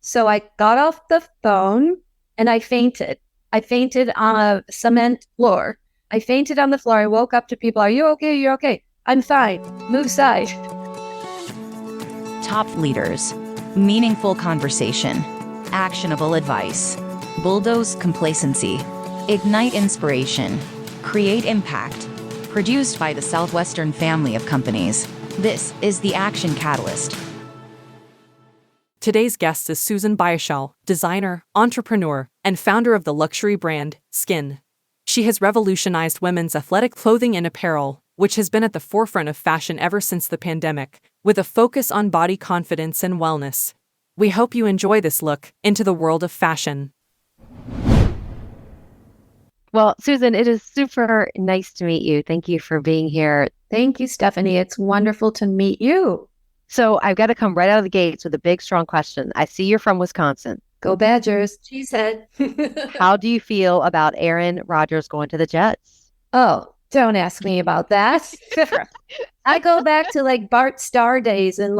So I got off the phone and I fainted. I fainted on a cement floor. I fainted on the floor. I woke up to people. Are you okay? You're okay. I'm fine. Move aside. Top leaders, meaningful conversation, actionable advice, bulldoze complacency, ignite inspiration, create impact. Produced by the Southwestern family of companies. This is the Action Catalyst. Today's guest is Susan Beischel, designer, entrepreneur, and founder of the luxury brand, Skin. She has revolutionized women's athletic clothing and apparel, which has been at the forefront of fashion ever since the pandemic, with a focus on body confidence and wellness. We hope you enjoy this look into the world of fashion. Well, Susan, it is super nice to meet you. Thank you for being here. Thank you, Stephanie. It's wonderful to meet you. So I've got to come right out of the gates with a big, strong question. I see you're from Wisconsin. Go Badgers. Cheesehead. How do you feel about Aaron Rodgers going to the Jets? Oh, don't ask me about that. I go back to like Bart Starr days and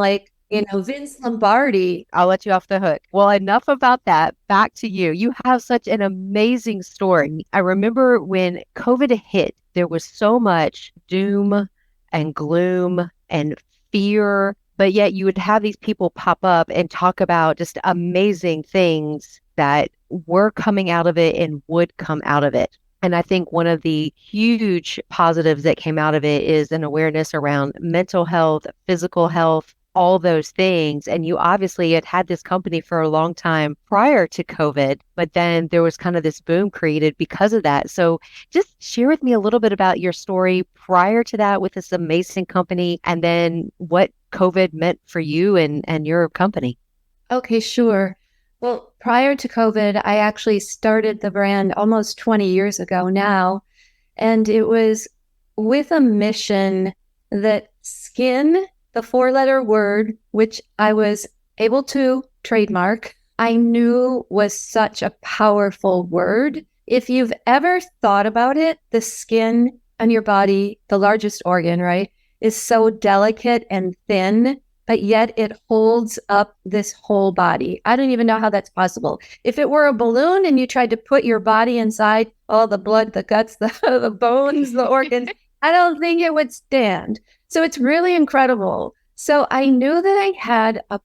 Vince Lombardi. I'll let you off the hook. Well, enough about that. Back to you. You have such an amazing story. I remember when COVID hit, there was so much doom and gloom and fear, but yet you would have these people pop up and talk about just amazing things that were coming out of it and would come out of it. And I think one of the huge positives that came out of it is an awareness around mental health, physical health, all those things. And you obviously had this company for a long time prior to COVID, but then there was kind of this boom created because of that. So just share with me a little bit about your story prior to that with this amazing company, and then what COVID meant for you and your company. Okay, sure. Well, prior to COVID, I actually started the brand almost 20 years ago now. And it was with a mission that skin, the 4-letter word, which I was able to trademark, I knew was such a powerful word. If you've ever thought about it, the skin on your body, the largest organ, right, is so delicate and thin, but yet it holds up this whole body. I don't even know how that's possible. If it were a balloon and you tried to put your body inside, all the blood, the guts, the bones, the organs, I don't think it would stand. So it's really incredible. So I knew that I had a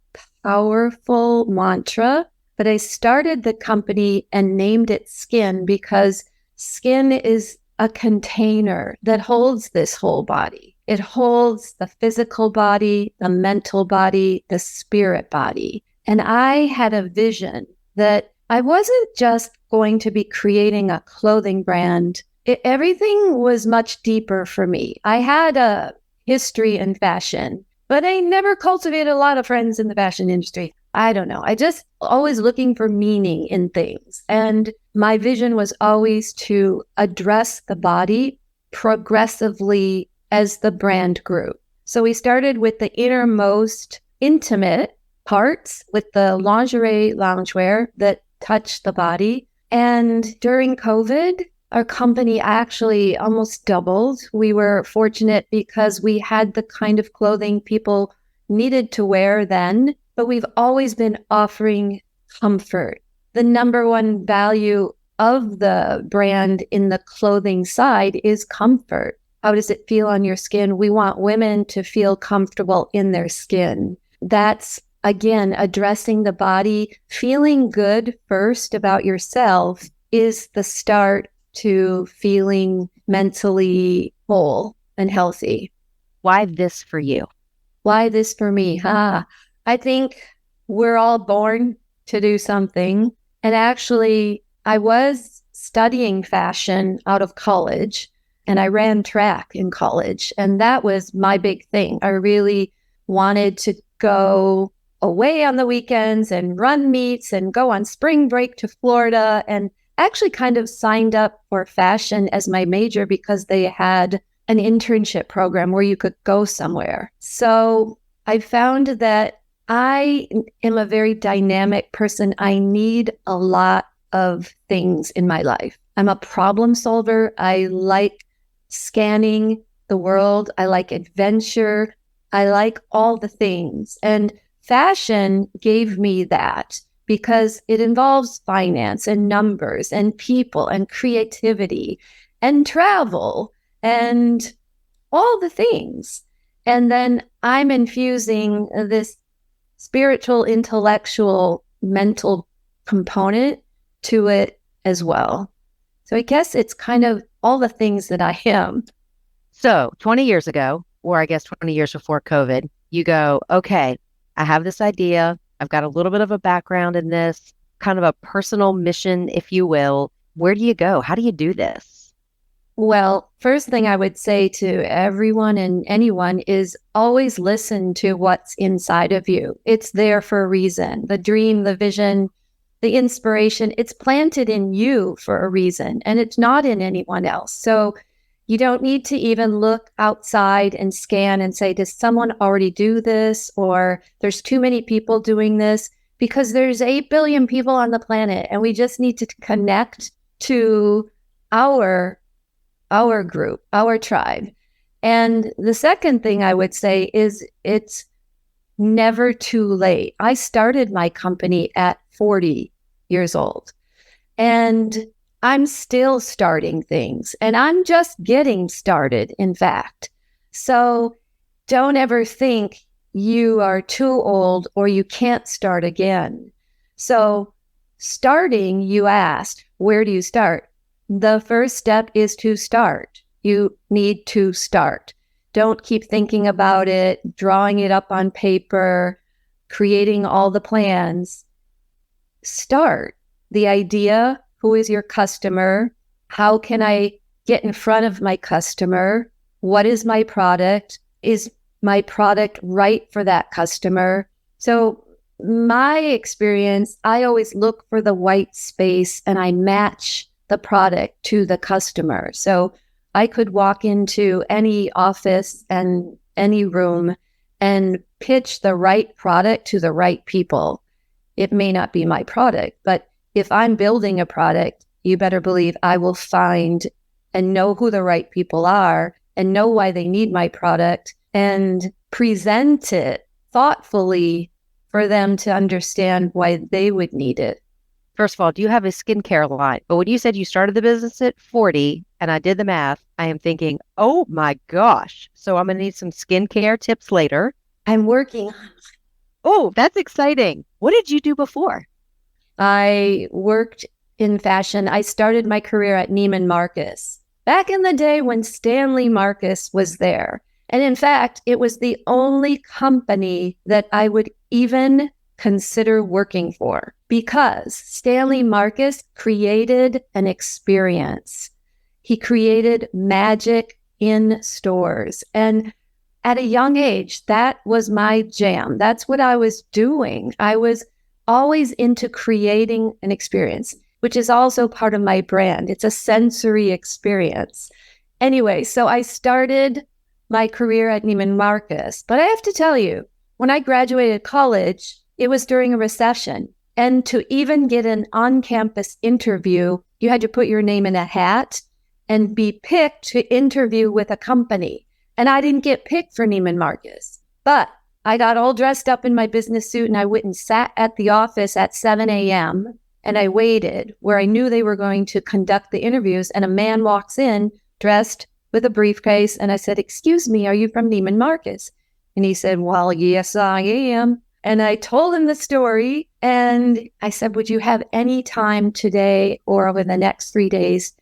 powerful mantra, but I started the company and named it Skin because skin is a container that holds this whole body. It holds the physical body, the mental body, the spirit body. And I had a vision that I wasn't just going to be creating a clothing brand. Everything was much deeper for me. I had a history in fashion, but I never cultivated a lot of friends in the fashion industry. I don't know. I just always looking for meaning in things. And my vision was always to address the body progressively as the brand grew. So we started with the innermost intimate parts with the lingerie, loungewear that touched the body. And during COVID, our company actually almost doubled. We were fortunate because we had the kind of clothing people needed to wear then, but we've always been offering comfort. The number one value of the brand in the clothing side is comfort. How does it feel on your skin? We want women to feel comfortable in their skin. That's, again, addressing the body. Feeling good first about yourself is the start to feeling mentally whole and healthy. Why this for you? Why this for me? I think we're all born to do something. And actually, I was studying fashion out of college, and I ran track in college. And that was my big thing. I really wanted to go away on the weekends and run meets and go on spring break to Florida, and actually kind of signed up for fashion as my major because they had an internship program where you could go somewhere. So I found that I am a very dynamic person. I need a lot of things in my life. I'm a problem solver. I like scanning the world. I like adventure. I like all the things. And fashion gave me that. because it involves finance and numbers and people and creativity and travel and all the things. And then I'm infusing this spiritual, intellectual, mental component to it as well. So I guess it's kind of all the things that I am. So 20 years ago, or I guess 20 years before COVID, you go, okay, I have this idea. I've got a little bit of a background in this, kind of a personal mission, if you will. Where do you go? How do you do this? Well, first thing I would say to everyone and anyone is always listen to what's inside of you. It's there for a reason. The dream, the vision, the inspiration, it's planted in you for a reason, and it's not in anyone else. So you don't need to even look outside and scan and say, does someone already do this? Or there's too many people doing this, because there's 8 billion people on the planet, and we just need to connect to our group, our tribe. And the second thing I would say is it's never too late. I started my company at 40 years old, and I'm still starting things, and I'm just getting started, in fact. So don't ever think you are too old or you can't start again. So starting, you asked, where do you start? The first step is to start. You need to start. Don't keep thinking about it, drawing it up on paper, creating all the plans. Start. The idea, who is your customer? How can I get in front of my customer? What is my product? Is my product right for that customer? So my experience, I always look for the white space and I match the product to the customer. So I could walk into any office and any room and pitch the right product to the right people. It may not be my product, but if I'm building a product, you better believe I will find and know who the right people are and know why they need my product and present it thoughtfully for them to understand why they would need it. First of all, do you have a skincare line? But when you said you started the business at 40 and I did the math, I am thinking, oh my gosh. So I'm going to need some skincare tips later. I'm working. Oh, that's exciting. What did you do before? I worked in fashion. I started my career at Neiman Marcus back in the day when Stanley Marcus was there. And in fact, it was the only company that I would even consider working for, because Stanley Marcus created an experience. He created magic in stores. And at a young age, that was my jam. That's what I was doing. I was always into creating an experience, which is also part of my brand. It's a sensory experience. Anyway, so I started my career at Neiman Marcus. But I have to tell you, when I graduated college, it was during a recession. And to even get an on-campus interview, you had to put your name in a hat and be picked to interview with a company. And I didn't get picked for Neiman Marcus. But I got all dressed up in my business suit and I went and sat at the office at 7 a.m. and I waited where I knew they were going to conduct the interviews. And a man walks in dressed with a briefcase. And I said, "Excuse me, are you from Neiman Marcus?" And he said, "Well, yes, I am." And I told him the story. And I said, "Would you have any time today or over the next 3 days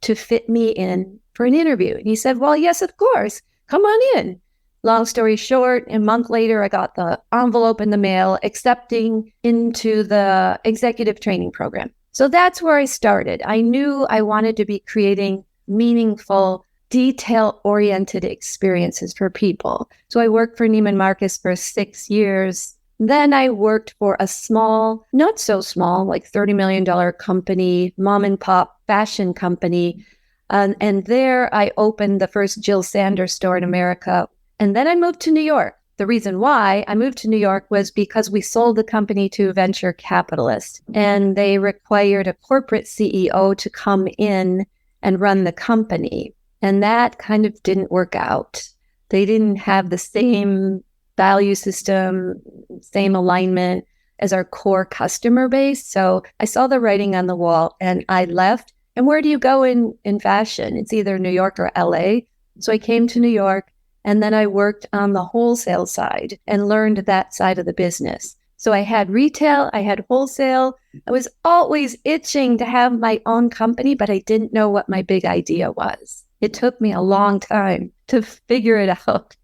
to fit me in for an interview?" And he said, "Well, yes, of course. Come on in." Long story short, a month later, I got the envelope in the mail accepting into the executive training program. So that's where I started. I knew I wanted to be creating meaningful, detail-oriented experiences for people. So I worked for Neiman Marcus for 6 years. Then I worked for a small, not so small, like $30 million company, mom and pop fashion company. And there I opened the first Jill Sanders store in America. And then I moved to New York. The reason why I moved to New York was because we sold the company to a venture capitalist, and they required a corporate CEO to come in and run the company. And that kind of didn't work out. They didn't have the same value system, same alignment as our core customer base. So I saw the writing on the wall and I left. And where do you go in fashion? It's either New York or LA. So I came to New York and then I worked on the wholesale side and learned that side of the business. So I had retail, I had wholesale. I was always itching to have my own company, but I didn't know what my big idea was. It took me a long time to figure it out.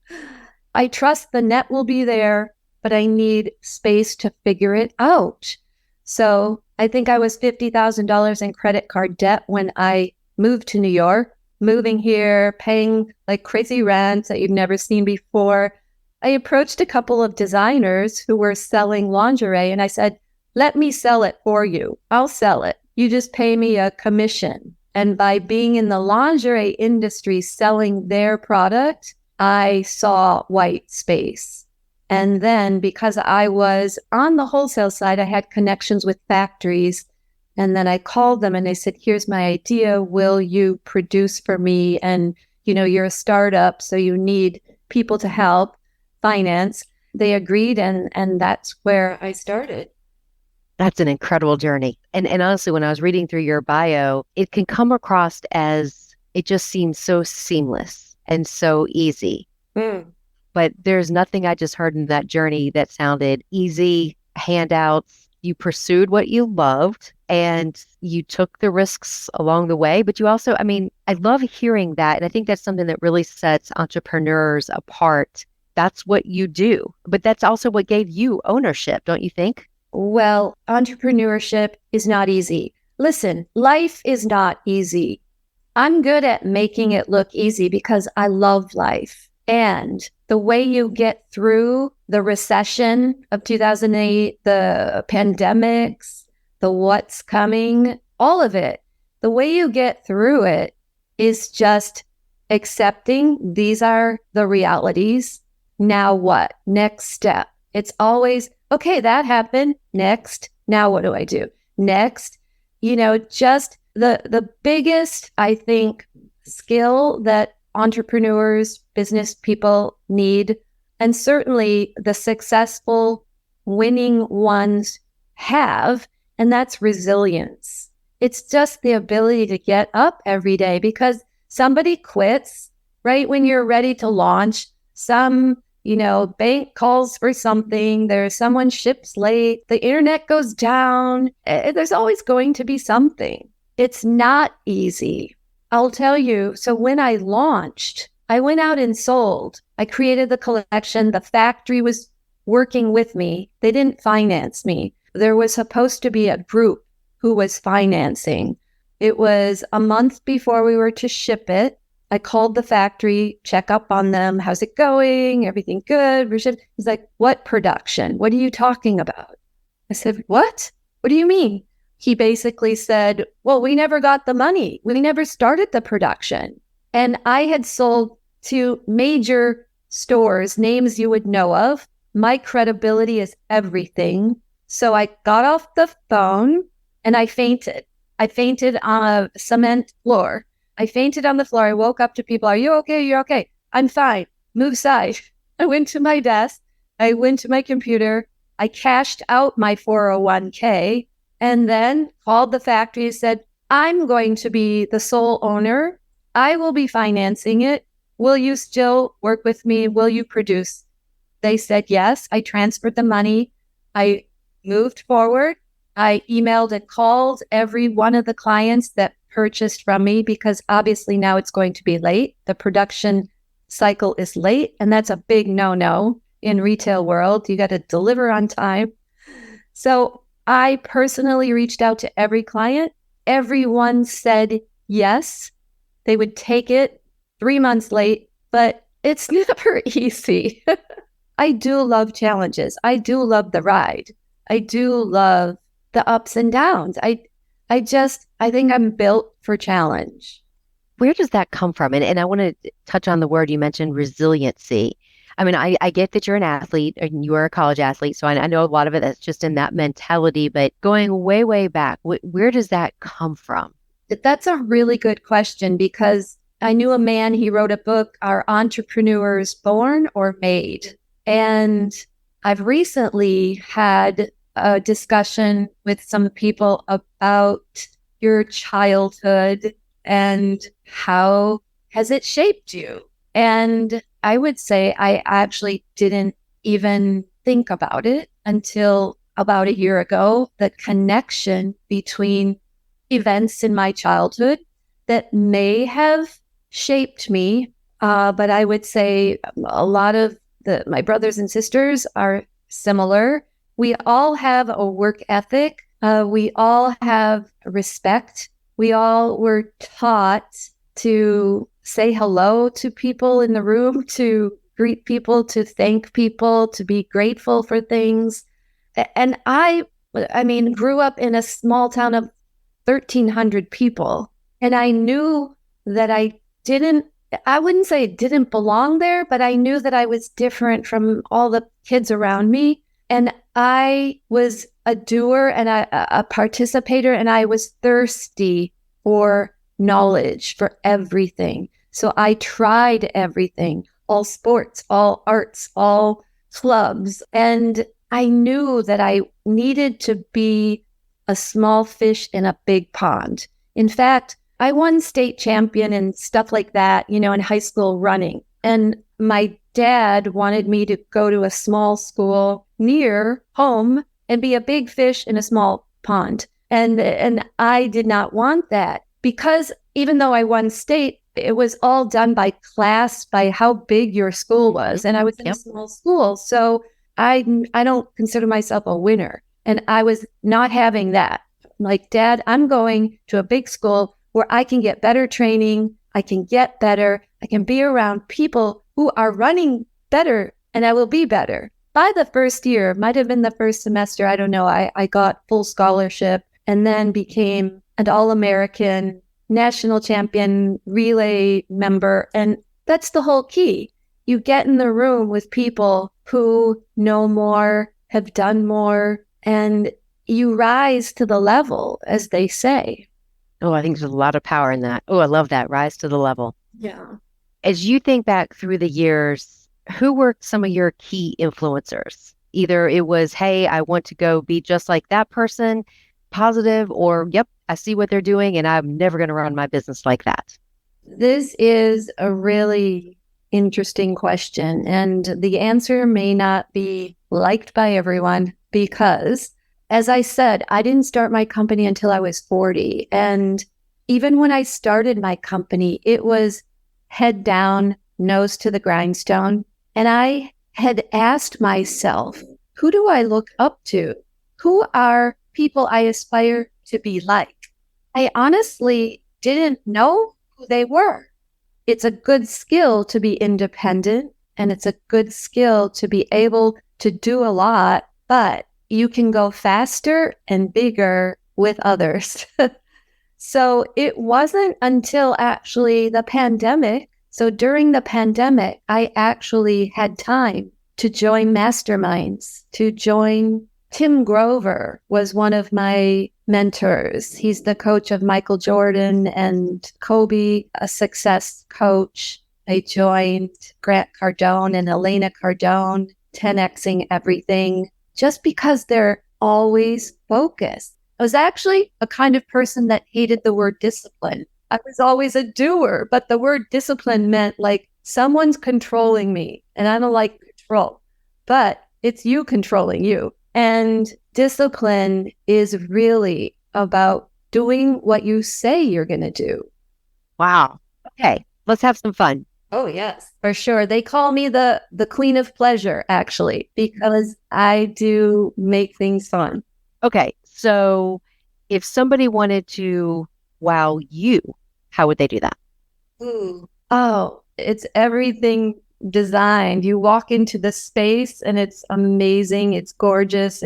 I trust the net will be there, but I need space to figure it out. So I think I was $50,000 in credit card debt when I moved to New York, moving here, paying like crazy rents that you've never seen before. I approached a couple of designers who were selling lingerie and I said, let me sell it for you. I'll sell it. You just pay me a commission. And by being in the lingerie industry selling their product, I saw white space. And then because I was on the wholesale side, I had connections with factories. And then I called them and they said, here's my idea. Will you produce for me? And, you're a startup, so you need people to help finance. They agreed. And that's where I started. That's an incredible journey. And honestly, when I was reading through your bio, it can come across as it just seems so seamless and so easy. But there's nothing I just heard in that journey that sounded easy, handouts. You pursued what you loved and you took the risks along the way. But you also, I love hearing that. And I think that's something that really sets entrepreneurs apart. That's what you do. But that's also what gave you ownership, don't you think? Well, entrepreneurship is not easy. Listen, life is not easy. I'm good at making it look easy because I love life. And the way you get through the recession of 2008, the pandemics, the what's coming, all of it, the way you get through it is just accepting these are the realities. Now what? Next step. It's always, okay, that happened. Next. Now what do I do? Next. Just the biggest, I think, skill that entrepreneurs, business people need, and certainly the successful winning ones have, and that's resilience. It's just the ability to get up every day because somebody quits right when you're ready to launch. Some, bank calls for something, there's someone ships late, the internet goes down. There's always going to be something. It's not easy. I'll tell you, so when I launched, I went out and sold. I created the collection. The factory was working with me. They didn't finance me. There was supposed to be a group who was financing. It was a month before we were to ship it. I called the factory, check up on them. How's it going? Everything good? He's like, what production? What are you talking about? I said, what? What do you mean? He basically said, well, we never got the money. We never started the production. And I had sold to major stores, names you would know of. My credibility is everything. So I got off the phone and I fainted. I fainted on a cement floor. I fainted on the floor. I woke up to people. Are you okay? You're okay. I'm fine. Move side. I went to my desk. I went to my computer. I cashed out my 401k. And then called the factory and said, I'm going to be the sole owner. I will be financing it. Will you still work with me? Will you produce? They said yes. I transferred the money. I moved forward. I emailed and called every one of the clients that purchased from me because obviously now it's going to be late. The production cycle is late, and that's a big no-no in retail world. You got to deliver on time. So I personally reached out to every client. Everyone said yes. They would take it 3 months late, but it's never easy. I do love challenges. I do love the ride. I do love the ups and downs. I think I'm built for challenge. Where does that come from? And I want to touch on the word you mentioned, resiliency. I get that you're an athlete and you are a college athlete, so I know a lot of it that's just in that mentality, but going way, way back, where does that come from? That's a really good question because I knew a man, he wrote a book, Are Entrepreneurs Born or Made? And I've recently had a discussion with some people about your childhood and how has it shaped you. And I would say I actually didn't even think about it until about a year ago, the connection between events in my childhood that may have shaped me. But I would say a lot of my brothers and sisters are similar. We all have a work ethic. We all have respect. We all were taught to say hello to people in the room, to greet people, to thank people, to be grateful for things. And I mean, grew up in a small town of 1,300 people. And I knew that I wouldn't say it didn't belong there, but I knew that I was different from all the kids around me. And I was a doer and a participator, and I was thirsty for knowledge, for everything. So I tried everything, all sports, all arts, all clubs. And I knew that I needed to be a small fish in a big pond. In fact, I won state champion and stuff like that, in high school running. And my dad wanted me to go to a small school near home and be a big fish in a small pond. And I did not want that, because even though I won state, it was all done by class, by how big your school was. And I was in a small school. So I don't consider myself a winner. And I was not having that. Like, Dad, I'm going to a big school where I can get better training. I can get better. I can be around people who are running better, and I will be better. By the first year, might have been the first semester, I don't know, I got full scholarship and then became an All-American, national champion, relay member. And that's the whole key. You get in the room with people who know more, have done more, and you rise to the level, as they say. Oh, I think there's a lot of power in that. Oh, I love that. Rise to the level. Yeah. As you think back through the years, who were some of your key influencers? Either it was, hey, I want to go be just like that person, positive, or, yep, I see what they're doing and I'm never going to run my business like that. This is a really interesting question. And the answer may not be liked by everyone because, as I said, I didn't start my company until I was 40. And even when I started my company, it was head down, nose to the grindstone. And I had asked myself, who do I look up to? Who are people I aspire to be like? I honestly didn't know who they were. It's a good skill to be independent, and it's a good skill to be able to do a lot, but you can go faster and bigger with others. So it wasn't until actually the pandemic. So during the pandemic, I actually had time to join masterminds, to join. Tim Grover was one of my mentors. He's the coach of Michael Jordan and Kobe, a success coach. I joined Grant Cardone and Elena Cardone, 10Xing everything, just because they're always focused. I was actually a kind of person that hated the word discipline. I was always a doer, but the word discipline meant like someone's controlling me, and I don't like control, but it's you controlling you. And discipline is really about doing what you say you're going to do. Wow. Okay, let's have some fun. Oh, yes, for sure. They call me the queen of pleasure, actually, because I do make things fun. Okay, so if somebody wanted to wow you, how would they do that? Ooh. Oh, it's everything designed. You walk into the space and it's amazing. It's gorgeous.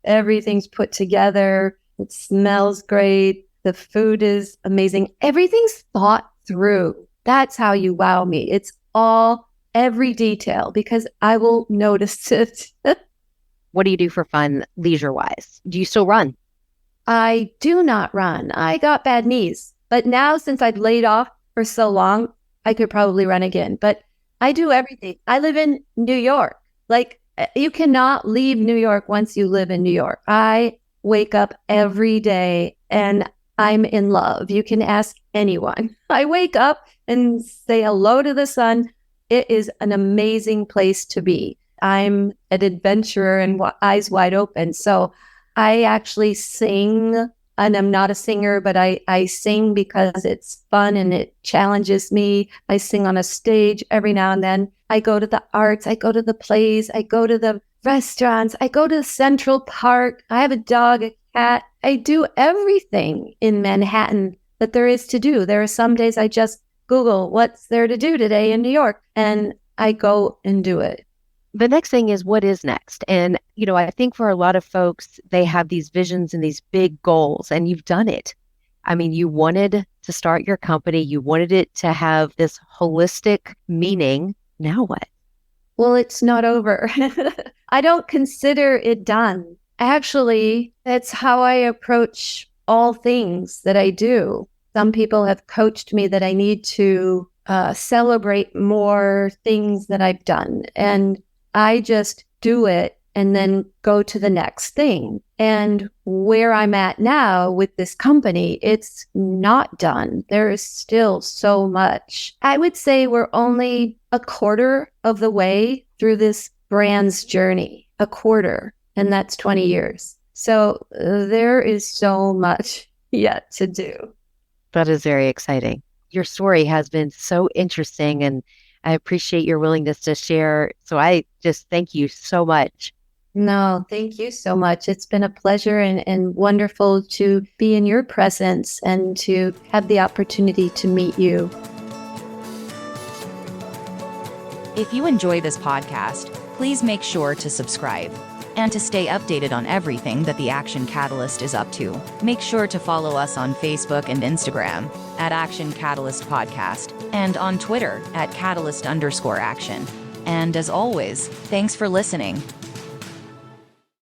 Everything's put together. It smells great. The food is amazing. Everything's thought through. That's how you wow me. It's every detail, because I will notice it. What do you do for fun leisure-wise? Do you still run? I do not run. I got bad knees. But now, since I've laid off for so long, I could probably run again. But I do everything. I live in New York. Like, You cannot leave New York once you live in New York. I wake up every day and I'm in love. You can ask anyone. I wake up and say hello to the sun. It is an amazing place to be. I'm an adventurer and eyes wide open. So I actually sing, and I'm not a singer, but I sing because it's fun and it challenges me. I sing on a stage every now and then. I go to the arts. I go to the plays. I go to the restaurants. I go to Central Park. I have a dog, a cat. I do everything in Manhattan that there is to do. There are some days I just Google what's there to do today in New York, and I go and do it. The next thing is, what is next? And, I think for a lot of folks, they have these visions and these big goals, and you've done it. I mean, you wanted to start your company. You wanted it to have this holistic meaning. Now what? Well, it's not over. I don't consider it done. Actually, that's how I approach all things that I do. Some people have coached me that I need to celebrate more things that I've done. And I just do it and then go to the next thing. And where I'm at now with this company, it's not done. There is still so much. I would say we're only a quarter of the way through this brand's journey, a quarter, and that's 20 years. So there is so much yet to do. That is very exciting. Your story has been so interesting, and I appreciate your willingness to share. So I just thank you so much. No, thank you so much. It's been a pleasure and wonderful to be in your presence and to have the opportunity to meet you. If you enjoy this podcast, please make sure to subscribe. And to stay updated on everything that the Action Catalyst is up to, make sure to follow us on Facebook and Instagram at Action Catalyst Podcast and on Twitter at Catalyst_Action. And as always, thanks for listening.